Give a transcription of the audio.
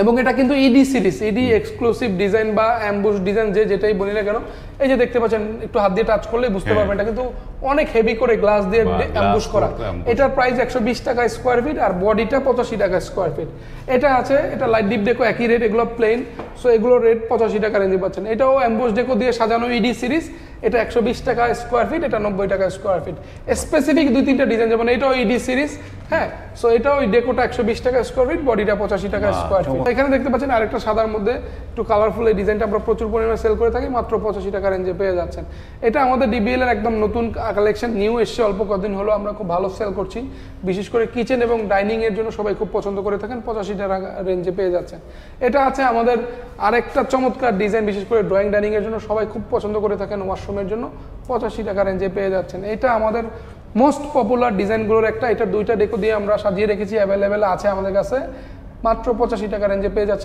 এবং এটা কিন্তু ED series, ED exclusive design বা অ্যাম্বুশ ডিজাইন যেটাই বলি না কেন, এই যে দেখতে পাচ্ছেন একটু হাত দিয়ে টাচ করলে বুঝতে পারবেন এটা কিন্তু অনেক হেভি করে গ্লাস দিয়ে অ্যাম্বুশ করা। এটার প্রাইস 120 টাকা স্কোয়ার ফিট আর বডিটা 85 টাকা স্কোয়ার ফিট। এটা আছে, এটা লাইট ডিপ ডেকো একই রেট, এগুলো প্লেন, সো এগুলোর রেট 85 টাকা রেঞ্জে পাচ্ছেন। এটাও অ্যাম্বুশ ডেকো দিয়ে সাজানো ইডি সিরিজ, এটা 120 টাকা স্কোয়ার ফিট, এটা 90 টাকা স্কোয়ার ফিট। স্পেসিফিক 2-3টা ডিজাইন, যেমন এটাও ইডি সিরিজ, হ্যাঁ, সো এটাও ওই ডেকোটা 120 টাকা স্কোয়ার ফিট, বডিটা 85 টাকা স্কোয়ার ফিট। এখানে দেখতে পাচ্ছেন আরেকটা সাদার মধ্যে একটু কালারফুল এই ডিজাইনটা আমরা প্রচুর পরিমাণে সেল করে থাকি, মাত্র 85 টাকা রেঞ্জে পেয়ে যাচ্ছেন। এটা আমাদের ডিবিএল এর একদম নতুন কালেকশন, নিউ এসছে, অল্প কদিন হলো, আমরা খুব ভালো সেল করছি। বিশেষ করে কিচেন এবং ডাইনিং এর জন্য সবাই খুব পছন্দ করে থাকেন, 85 টাকা রেঞ্জে পেয়ে যাচ্ছেন। এটা আছে আমাদের আরেকটা চমৎকার ডিজাইন, বিশেষ করে ড্রয়িং ডাইনিং এর জন্য সবাই খুব পছন্দ করে থাকেন, ওয়াশরুমের জন্য 85 টাকা রেঞ্জে পেয়ে যাচ্ছেন। এটা আমাদের মোস্ট পপুলার ডিজাইনগুলোর একটা, এটা 2টা ডেকো দিয়ে আমরা সাজিয়ে রেখেছি, অ্যাভেলেবেল আছে আমাদের কাছে, মাত্র 85 টাকা রেঞ্জে পেয়ে যাচ্ছে।